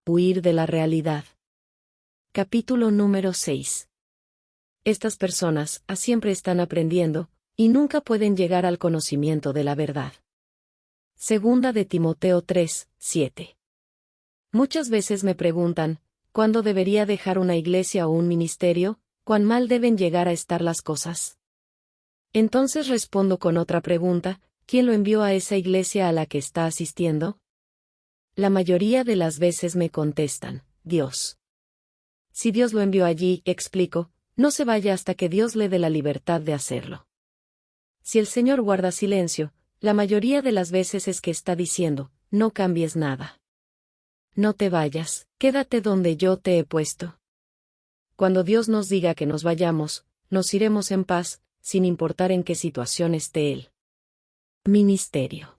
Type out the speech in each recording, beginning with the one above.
Huir de la realidad. Capítulo número 6. Estas personas siempre están aprendiendo, y nunca pueden llegar al conocimiento de la verdad. Segunda de Timoteo 3, 7. Muchas veces me preguntan, ¿cuándo debería dejar una iglesia o un ministerio? ¿Cuán mal deben llegar a estar las cosas? Entonces respondo con otra pregunta, ¿quién lo envió a esa iglesia a la que está asistiendo? La mayoría de las veces me contestan, Dios. Si Dios lo envió allí, explico, no se vaya hasta que Dios le dé la libertad de hacerlo. Si el Señor guarda silencio, la mayoría de las veces es que está diciendo, no cambies nada. No te vayas, quédate donde yo te he puesto. Cuando Dios nos diga que nos vayamos, nos iremos en paz, sin importar en qué situación esté Él. Ministerio.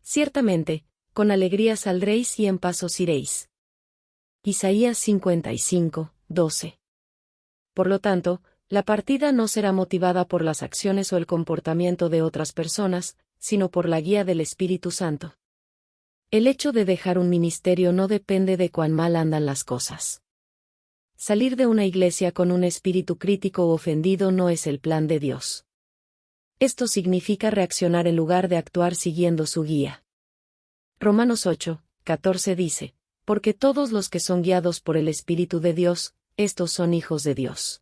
Ciertamente, con alegría saldréis y en paz os iréis. Isaías 55, 12. Por lo tanto, la partida no será motivada por las acciones o el comportamiento de otras personas, sino por la guía del Espíritu Santo. El hecho de dejar un ministerio no depende de cuán mal andan las cosas. Salir de una iglesia con un espíritu crítico o ofendido no es el plan de Dios. Esto significa reaccionar en lugar de actuar siguiendo su guía. Romanos 8, 14 dice, porque todos los que son guiados por el Espíritu de Dios, estos son hijos de Dios.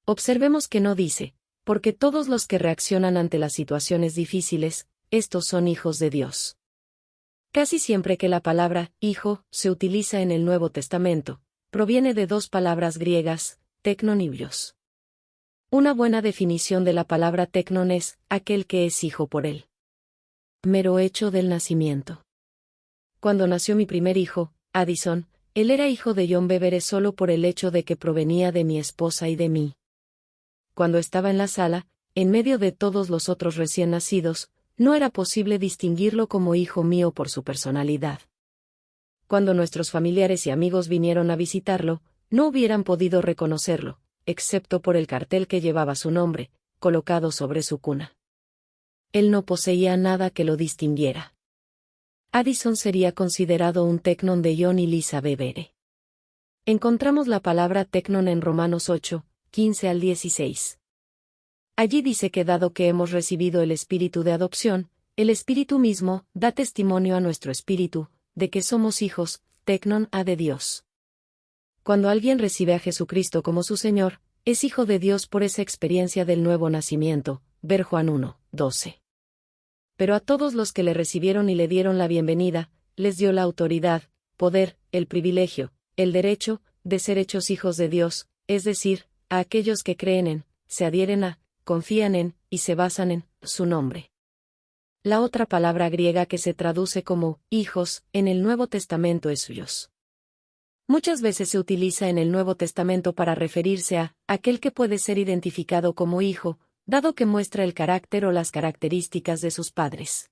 Observemos que no dice, porque todos los que reaccionan ante las situaciones difíciles, estos son hijos de Dios. Casi siempre que la palabra hijo se utiliza en el Nuevo Testamento, proviene de dos palabras griegas, teknon y bios. Una buena definición de la palabra teknon es aquel que es hijo por él. Mero hecho del nacimiento. Cuando nació mi primer hijo, Addison, él era hijo de John Bevere solo por el hecho de que provenía de mi esposa y de mí. Cuando estaba en la sala, en medio de todos los otros recién nacidos, no era posible distinguirlo como hijo mío por su personalidad. Cuando nuestros familiares y amigos vinieron a visitarlo, no hubieran podido reconocerlo, excepto por el cartel que llevaba su nombre, colocado sobre su cuna. Él no poseía nada que lo distinguiera. Addison sería considerado un teknon de John y Lisa Bevere. Encontramos la palabra teknon en Romanos 8, 15 al 16. Allí dice que dado que hemos recibido el espíritu de adopción, el espíritu mismo da testimonio a nuestro espíritu, de que somos hijos, teknon a de Dios. Cuando alguien recibe a Jesucristo como su Señor, es hijo de Dios por esa experiencia del nuevo nacimiento, ver Juan 1, 12. Pero a todos los que le recibieron y le dieron la bienvenida, les dio la autoridad, poder, el privilegio, el derecho, de ser hechos hijos de Dios, es decir, a aquellos que creen en, se adhieren a, confían en, y se basan en, su nombre. La otra palabra griega que se traduce como, hijos, en el Nuevo Testamento es suyos. Muchas veces se utiliza en el Nuevo Testamento para referirse a, aquel que puede ser identificado como hijo, dado que muestra el carácter o las características de sus padres.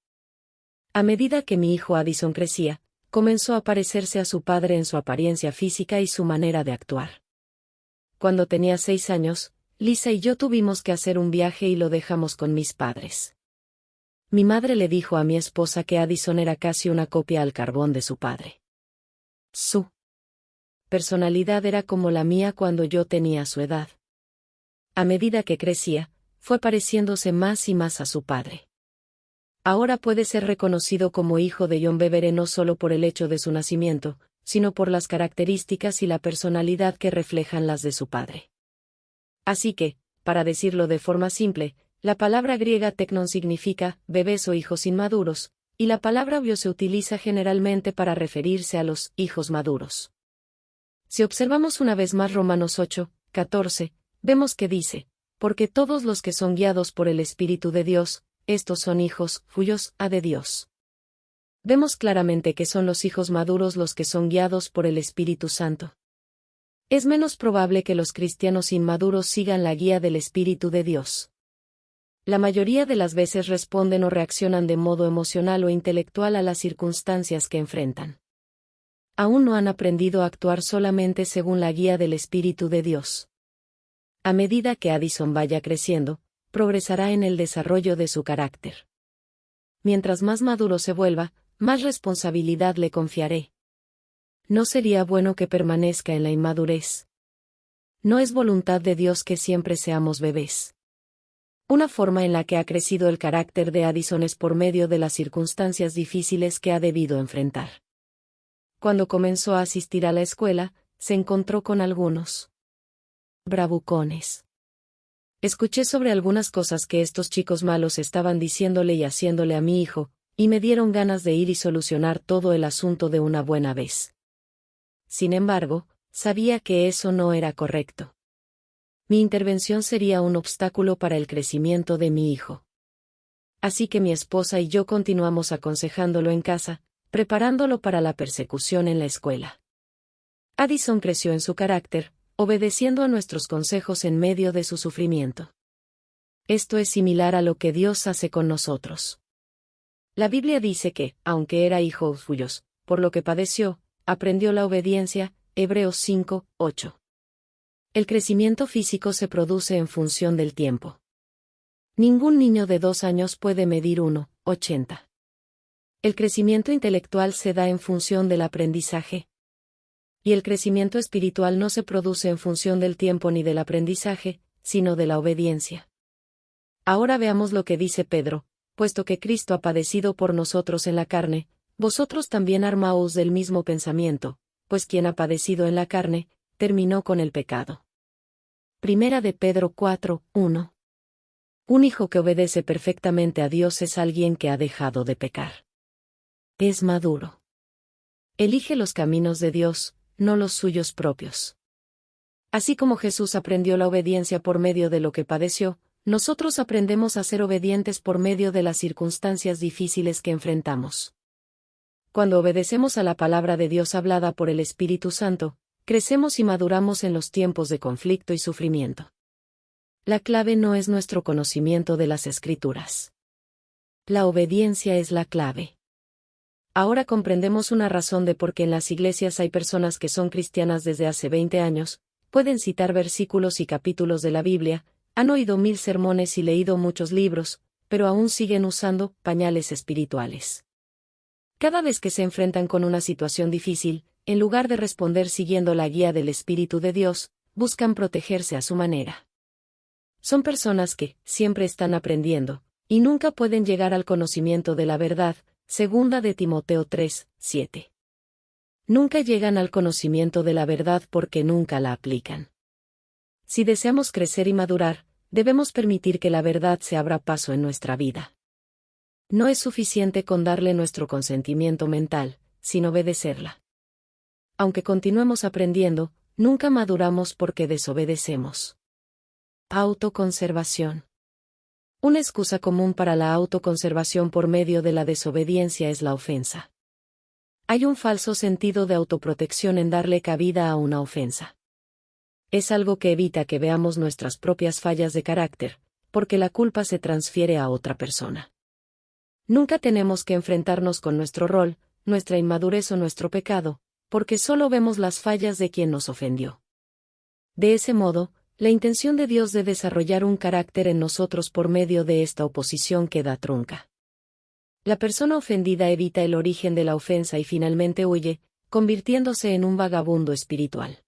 A medida que mi hijo Addison crecía, comenzó a parecerse a su padre en su apariencia física y su manera de actuar. Cuando tenía 6 años, Lisa y yo tuvimos que hacer un viaje y lo dejamos con mis padres. Mi madre le dijo a mi esposa que Addison era casi una copia al carbón de su padre. Su personalidad era como la mía cuando yo tenía su edad. A medida que crecía, fue pareciéndose más y más a su padre. Ahora puede ser reconocido como hijo de John Bevere no solo por el hecho de su nacimiento, sino por las características y la personalidad que reflejan las de su padre. Así que, para decirlo de forma simple, la palabra griega teknon significa bebés o hijos inmaduros, y la palabra bios se utiliza generalmente para referirse a los hijos maduros. Si observamos una vez más Romanos 8, 14, vemos que dice, porque todos los que son guiados por el Espíritu de Dios, estos son hijos, cuyos, a de Dios. Vemos claramente que son los hijos maduros los que son guiados por el Espíritu Santo. Es menos probable que los cristianos inmaduros sigan la guía del Espíritu de Dios. La mayoría de las veces responden o reaccionan de modo emocional o intelectual a las circunstancias que enfrentan. Aún no han aprendido a actuar solamente según la guía del Espíritu de Dios. A medida que Addison vaya creciendo, progresará en el desarrollo de su carácter. Mientras más maduro se vuelva, más responsabilidad le confiaré. No sería bueno que permanezca en la inmadurez. No es voluntad de Dios que siempre seamos bebés. Una forma en la que ha crecido el carácter de Addison es por medio de las circunstancias difíciles que ha debido enfrentar. Cuando comenzó a asistir a la escuela, se encontró con algunos bravucones. Escuché sobre algunas cosas que estos chicos malos estaban diciéndole y haciéndole a mi hijo, y me dieron ganas de ir y solucionar todo el asunto de una buena vez. Sin embargo, sabía que eso no era correcto. Mi intervención sería un obstáculo para el crecimiento de mi hijo. Así que mi esposa y yo continuamos aconsejándolo en casa, preparándolo para la persecución en la escuela. Addison creció en su carácter, obedeciendo a nuestros consejos en medio de su sufrimiento. Esto es similar a lo que Dios hace con nosotros. La Biblia dice que, aunque era hijo suyo, por lo que padeció, aprendió la obediencia, Hebreos 5, 8. El crecimiento físico se produce en función del tiempo. Ningún niño de 2 años puede medir 1,80. El crecimiento intelectual se da en función del aprendizaje. Y el crecimiento espiritual no se produce en función del tiempo ni del aprendizaje, sino de la obediencia. Ahora veamos lo que dice Pedro: puesto que Cristo ha padecido por nosotros en la carne, vosotros también armaos del mismo pensamiento, pues quien ha padecido en la carne, terminó con el pecado. Primera de Pedro 4, 1. Un hijo que obedece perfectamente a Dios es alguien que ha dejado de pecar. Es maduro. Elige los caminos de Dios, no los suyos propios. Así como Jesús aprendió la obediencia por medio de lo que padeció, nosotros aprendemos a ser obedientes por medio de las circunstancias difíciles que enfrentamos. Cuando obedecemos a la palabra de Dios hablada por el Espíritu Santo, crecemos y maduramos en los tiempos de conflicto y sufrimiento. La clave no es nuestro conocimiento de las Escrituras. La obediencia es la clave. Ahora comprendemos una razón de por qué en las iglesias hay personas que son cristianas desde hace 20 años, pueden citar versículos y capítulos de la Biblia, han oído 1000 sermones y leído muchos libros, pero aún siguen usando pañales espirituales. Cada vez que se enfrentan con una situación difícil, en lugar de responder siguiendo la guía del Espíritu de Dios, buscan protegerse a su manera. Son personas que siempre están aprendiendo, y nunca pueden llegar al conocimiento de la verdad. Segunda de Timoteo 3, 7. Nunca llegan al conocimiento de la verdad porque nunca la aplican. Si deseamos crecer y madurar, debemos permitir que la verdad se abra paso en nuestra vida. No es suficiente con darle nuestro consentimiento mental, sin obedecerla. Aunque continuemos aprendiendo, nunca maduramos porque desobedecemos. Autoconservación. Una excusa común para la autoconservación por medio de la desobediencia es la ofensa. Hay un falso sentido de autoprotección en darle cabida a una ofensa. Es algo que evita que veamos nuestras propias fallas de carácter, porque la culpa se transfiere a otra persona. Nunca tenemos que enfrentarnos con nuestro rol, nuestra inmadurez o nuestro pecado, porque solo vemos las fallas de quien nos ofendió. De ese modo, la intención de Dios de desarrollar un carácter en nosotros por medio de esta oposición queda trunca. La persona ofendida evita el origen de la ofensa y finalmente huye, convirtiéndose en un vagabundo espiritual.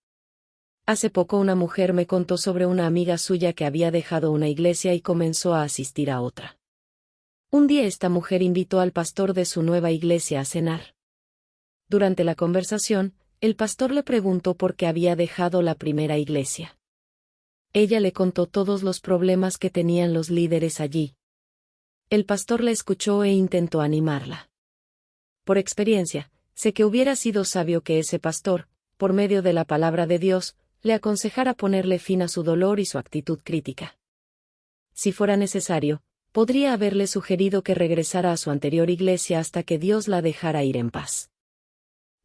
Hace poco una mujer me contó sobre una amiga suya que había dejado una iglesia y comenzó a asistir a otra. Un día esta mujer invitó al pastor de su nueva iglesia a cenar. Durante la conversación, el pastor le preguntó por qué había dejado la primera iglesia. Ella le contó todos los problemas que tenían los líderes allí. El pastor la escuchó e intentó animarla. Por experiencia, sé que hubiera sido sabio que ese pastor, por medio de la palabra de Dios, le aconsejara ponerle fin a su dolor y su actitud crítica. Si fuera necesario, podría haberle sugerido que regresara a su anterior iglesia hasta que Dios la dejara ir en paz.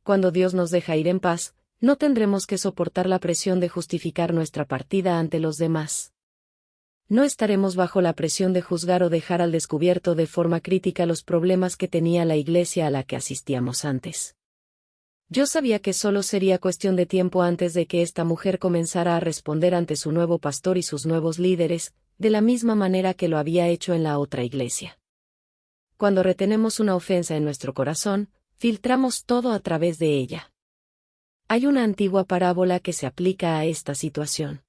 Cuando Dios nos deja ir en paz, no tendremos que soportar la presión de justificar nuestra partida ante los demás. No estaremos bajo la presión de juzgar o dejar al descubierto de forma crítica los problemas que tenía la iglesia a la que asistíamos antes. Yo sabía que solo sería cuestión de tiempo antes de que esta mujer comenzara a responder ante su nuevo pastor y sus nuevos líderes, de la misma manera que lo había hecho en la otra iglesia. Cuando retenemos una ofensa en nuestro corazón, filtramos todo a través de ella. Hay una antigua parábola que se aplica a esta situación.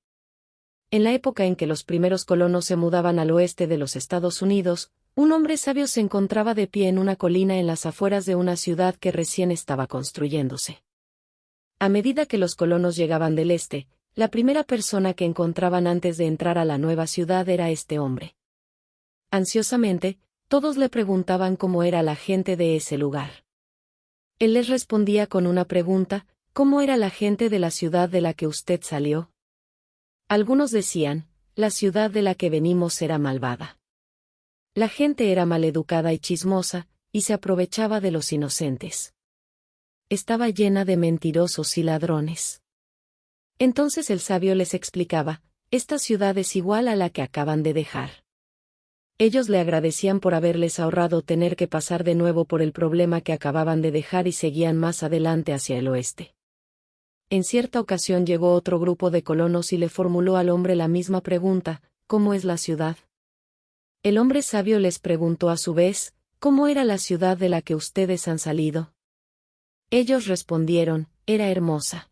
En la época en que los primeros colonos se mudaban al oeste de los Estados Unidos, un hombre sabio se encontraba de pie en una colina en las afueras de una ciudad que recién estaba construyéndose. A medida que los colonos llegaban del este, la primera persona que encontraban antes de entrar a la nueva ciudad era este hombre. Ansiosamente, todos le preguntaban cómo era la gente de ese lugar. Él les respondía con una pregunta: ¿cómo era la gente de la ciudad de la que usted salió? Algunos decían: la ciudad de la que venimos era malvada. La gente era maleducada y chismosa, y se aprovechaba de los inocentes. Estaba llena de mentirosos y ladrones. Entonces el sabio les explicaba: esta ciudad es igual a la que acaban de dejar. Ellos le agradecían por haberles ahorrado tener que pasar de nuevo por el problema que acababan de dejar y seguían más adelante hacia el oeste. En cierta ocasión llegó otro grupo de colonos y le formuló al hombre la misma pregunta: ¿cómo es la ciudad? El hombre sabio les preguntó a su vez: ¿cómo era la ciudad de la que ustedes han salido? Ellos respondieron: era hermosa.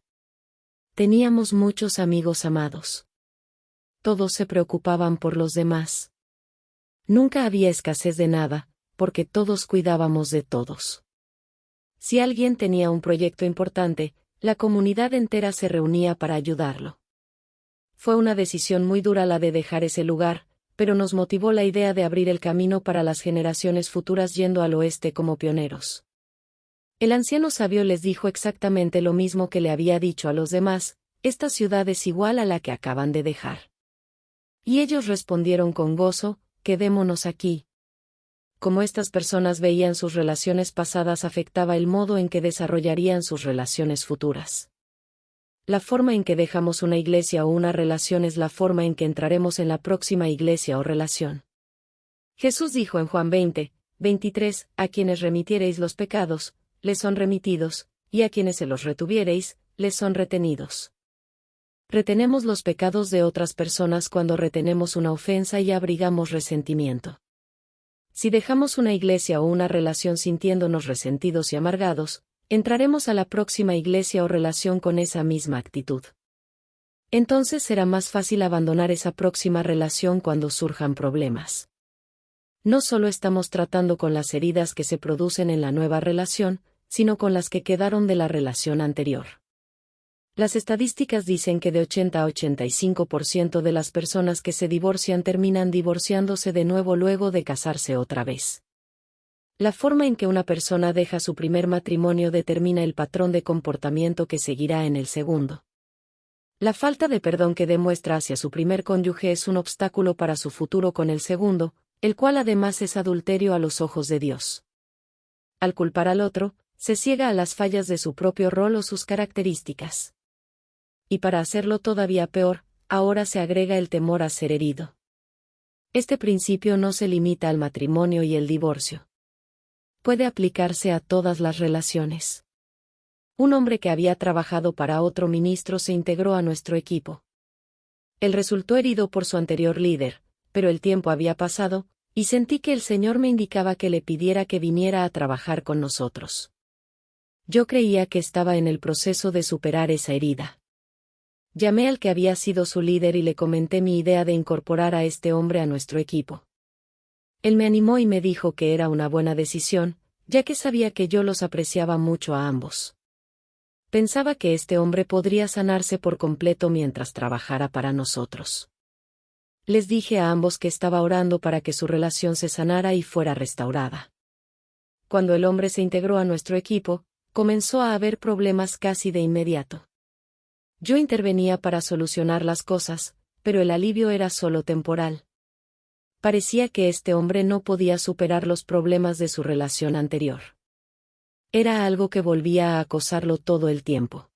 Teníamos muchos amigos amados. Todos se preocupaban por los demás. Nunca había escasez de nada, porque todos cuidábamos de todos. Si alguien tenía un proyecto importante, la comunidad entera se reunía para ayudarlo. Fue una decisión muy dura la de dejar ese lugar, pero nos motivó la idea de abrir el camino para las generaciones futuras yendo al oeste como pioneros. El anciano sabio les dijo exactamente lo mismo que le había dicho a los demás: esta ciudad es igual a la que acaban de dejar. Y ellos respondieron con gozo: quedémonos aquí. Como estas personas veían sus relaciones pasadas afectaba el modo en que desarrollarían sus relaciones futuras. La forma en que dejamos una iglesia o una relación es la forma en que entraremos en la próxima iglesia o relación. Jesús dijo en Juan 20:23, a quienes remitiereis los pecados, les son remitidos, y a quienes se los retuviereis, les son retenidos. Retenemos los pecados de otras personas cuando retenemos una ofensa y abrigamos resentimiento. Si dejamos una iglesia o una relación sintiéndonos resentidos y amargados, entraremos a la próxima iglesia o relación con esa misma actitud. Entonces será más fácil abandonar esa próxima relación cuando surjan problemas. No solo estamos tratando con las heridas que se producen en la nueva relación, sino con las que quedaron de la relación anterior. Las estadísticas dicen que de 80 a 85% de las personas que se divorcian terminan divorciándose de nuevo luego de casarse otra vez. La forma en que una persona deja su primer matrimonio determina el patrón de comportamiento que seguirá en el segundo. La falta de perdón que demuestra hacia su primer cónyuge es un obstáculo para su futuro con el segundo, el cual además es adulterio a los ojos de Dios. Al culpar al otro, se ciega a las fallas de su propio rol o sus características. Y para hacerlo todavía peor, ahora se agrega el temor a ser herido. Este principio no se limita al matrimonio y el divorcio. Puede aplicarse a todas las relaciones. Un hombre que había trabajado para otro ministro se integró a nuestro equipo. Él resultó herido por su anterior líder, pero el tiempo había pasado, y sentí que el Señor me indicaba que le pidiera que viniera a trabajar con nosotros. Yo creía que estaba en el proceso de superar esa herida. Llamé al que había sido su líder y le comenté mi idea de incorporar a este hombre a nuestro equipo. Él me animó y me dijo que era una buena decisión, ya que sabía que yo los apreciaba mucho a ambos. Pensaba que este hombre podría sanarse por completo mientras trabajara para nosotros. Les dije a ambos que estaba orando para que su relación se sanara y fuera restaurada. Cuando el hombre se integró a nuestro equipo, comenzó a haber problemas casi de inmediato. Yo intervenía para solucionar las cosas, pero el alivio era solo temporal. Parecía que este hombre no podía superar los problemas de su relación anterior. Era algo que volvía a acosarlo todo el tiempo.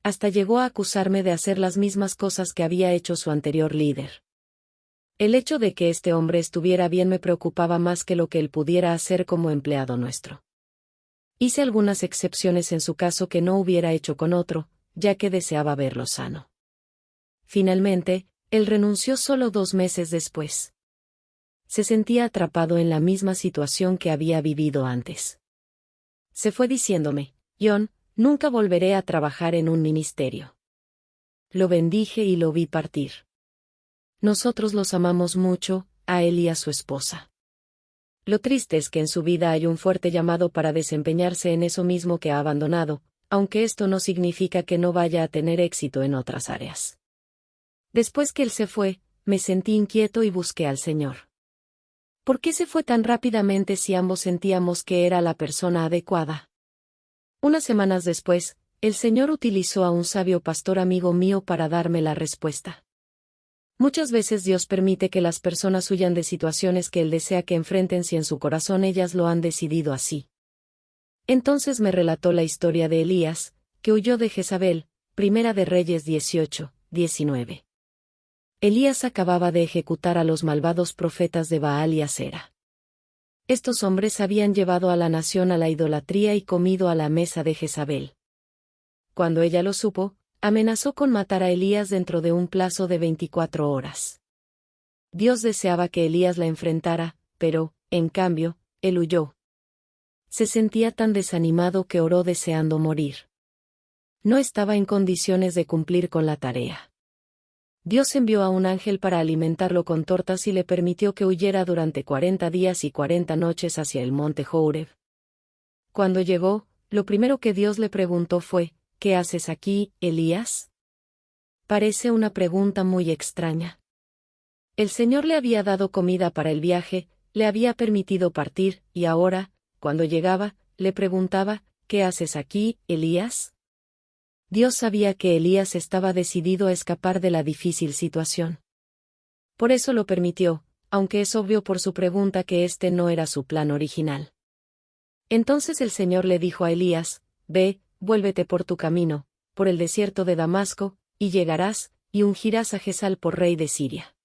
Hasta llegó a acusarme de hacer las mismas cosas que había hecho su anterior líder. El hecho de que este hombre estuviera bien me preocupaba más que lo que él pudiera hacer como empleado nuestro. Hice algunas excepciones en su caso que no hubiera hecho con otro, ya que deseaba verlo sano. Finalmente, él renunció solo 2 meses después. Se sentía atrapado en la misma situación que había vivido antes. Se fue diciéndome: John, nunca volveré a trabajar en un ministerio. Lo bendije y lo vi partir. Nosotros los amamos mucho, a él y a su esposa. Lo triste es que en su vida hay un fuerte llamado para desempeñarse en eso mismo que ha abandonado, aunque esto no significa que no vaya a tener éxito en otras áreas. Después que él se fue, me sentí inquieto y busqué al Señor. ¿Por qué se fue tan rápidamente si ambos sentíamos que era la persona adecuada? Unas semanas después, el Señor utilizó a un sabio pastor amigo mío para darme la respuesta. Muchas veces Dios permite que las personas huyan de situaciones que Él desea que enfrenten si en su corazón ellas lo han decidido así. Entonces me relató la historia de Elías, que huyó de Jezabel, Primera de Reyes 18, 19. Elías acababa de ejecutar a los malvados profetas de Baal y Asera. Estos hombres habían llevado a la nación a la idolatría y comido a la mesa de Jezabel. Cuando ella lo supo, amenazó con matar a Elías dentro de un plazo de 24 horas. Dios deseaba que Elías la enfrentara, pero, en cambio, él huyó. Se sentía tan desanimado que oró deseando morir. No estaba en condiciones de cumplir con la tarea. Dios envió a un ángel para alimentarlo con tortas y le permitió que huyera durante 40 días y 40 noches hacia el monte Horeb. Cuando llegó, lo primero que Dios le preguntó fue, ¿qué haces aquí, Elías? Parece una pregunta muy extraña. El Señor le había dado comida para el viaje, le había permitido partir, y ahora, cuando llegaba, le preguntaba, ¿qué haces aquí, Elías? Dios sabía que Elías estaba decidido a escapar de la difícil situación. Por eso lo permitió, aunque es obvio por su pregunta que este no era su plan original. Entonces el Señor le dijo a Elías, ve, vuélvete por tu camino, por el desierto de Damasco, y llegarás, y ungirás a Jezal por rey de Siria.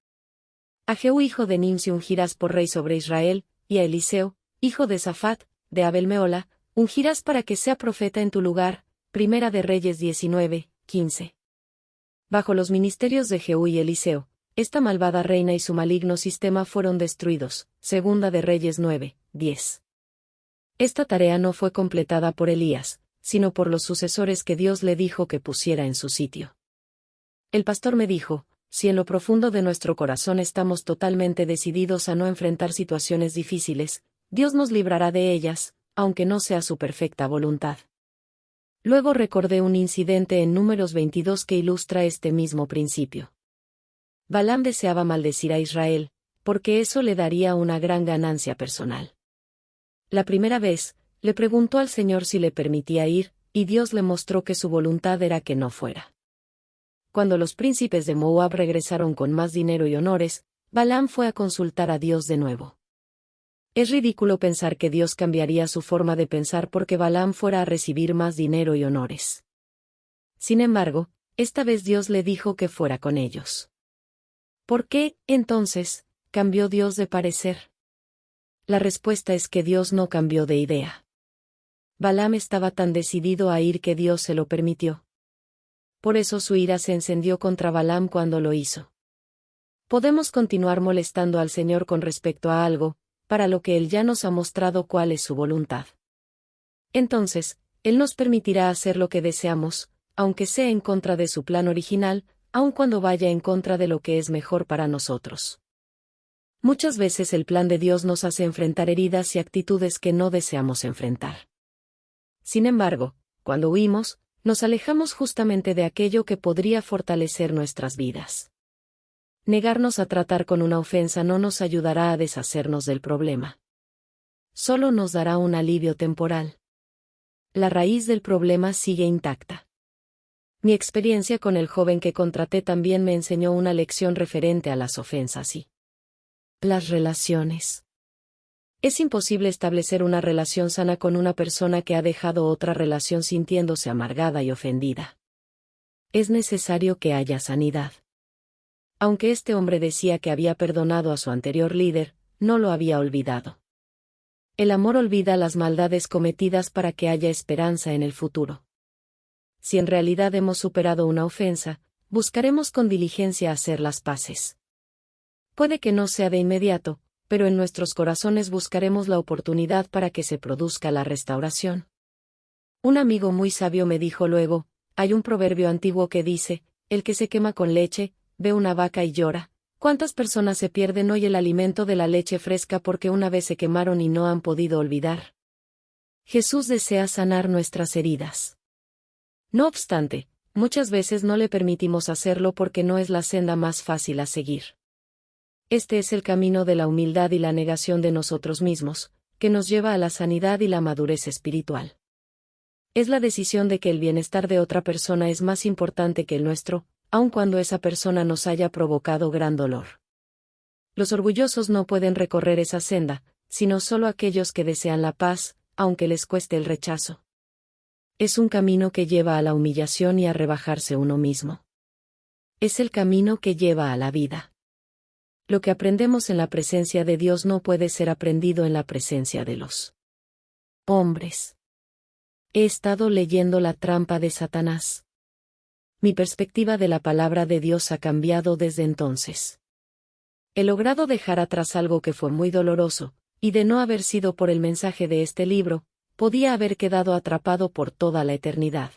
A Jehú hijo de Nimsi ungirás por rey sobre Israel, y a Eliseo, hijo de Safat, de Abel-Mehola, ungirás para que sea profeta en tu lugar. Primera de Reyes 19, 15. Bajo los ministerios de Jehú y Eliseo, esta malvada reina y su maligno sistema fueron destruidos. Segunda de Reyes 9, 10. Esta tarea no fue completada por Elías, sino por los sucesores que Dios le dijo que pusiera en su sitio. El pastor me dijo, si en lo profundo de nuestro corazón estamos totalmente decididos a no enfrentar situaciones difíciles, Dios nos librará de ellas, aunque no sea su perfecta voluntad. Luego recordé un incidente en Números 22 que ilustra este mismo principio. Balaam deseaba maldecir a Israel, porque eso le daría una gran ganancia personal. La primera vez, le preguntó al Señor si le permitía ir, y Dios le mostró que su voluntad era que no fuera. Cuando los príncipes de Moab regresaron con más dinero y honores, Balaam fue a consultar a Dios de nuevo. Es ridículo pensar que Dios cambiaría su forma de pensar porque Balaam fuera a recibir más dinero y honores. Sin embargo, esta vez Dios le dijo que fuera con ellos. ¿Por qué, entonces, cambió Dios de parecer? La respuesta es que Dios no cambió de idea. Balaam estaba tan decidido a ir que Dios se lo permitió. Por eso su ira se encendió contra Balaam cuando lo hizo. Podemos continuar molestando al Señor con respecto a algo, para lo que Él ya nos ha mostrado cuál es su voluntad. Entonces, Él nos permitirá hacer lo que deseamos, aunque sea en contra de su plan original, aun cuando vaya en contra de lo que es mejor para nosotros. Muchas veces el plan de Dios nos hace enfrentar heridas y actitudes que no deseamos enfrentar. Sin embargo, cuando huimos, nos alejamos justamente de aquello que podría fortalecer nuestras vidas. Negarnos a tratar con una ofensa no nos ayudará a deshacernos del problema. Solo nos dará un alivio temporal. La raíz del problema sigue intacta. Mi experiencia con el joven que contraté también me enseñó una lección referente a las ofensas y las relaciones. Es imposible establecer una relación sana con una persona que ha dejado otra relación sintiéndose amargada y ofendida. Es necesario que haya sanidad. Aunque este hombre decía que había perdonado a su anterior líder, no lo había olvidado. El amor olvida las maldades cometidas para que haya esperanza en el futuro. Si en realidad hemos superado una ofensa, buscaremos con diligencia hacer las paces. Puede que no sea de inmediato, pero en nuestros corazones buscaremos la oportunidad para que se produzca la restauración. Un amigo muy sabio me dijo luego, hay un proverbio antiguo que dice, el que se quema con leche, ve una vaca y llora. ¿Cuántas personas se pierden hoy el alimento de la leche fresca porque una vez se quemaron y no han podido olvidar? Jesús desea sanar nuestras heridas. No obstante, muchas veces no le permitimos hacerlo porque no es la senda más fácil a seguir. Este es el camino de la humildad y la negación de nosotros mismos, que nos lleva a la sanidad y la madurez espiritual. Es la decisión de que el bienestar de otra persona es más importante que el nuestro, aun cuando esa persona nos haya provocado gran dolor. Los orgullosos no pueden recorrer esa senda, sino solo aquellos que desean la paz, aunque les cueste el rechazo. Es un camino que lleva a la humillación y a rebajarse uno mismo. Es el camino que lleva a la vida. Lo que aprendemos en la presencia de Dios no puede ser aprendido en la presencia de los hombres. He estado leyendo La trampa de Satanás. Mi perspectiva de la palabra de Dios ha cambiado desde entonces. He logrado dejar atrás algo que fue muy doloroso, y de no haber sido por el mensaje de este libro, podía haber quedado atrapado por toda la eternidad.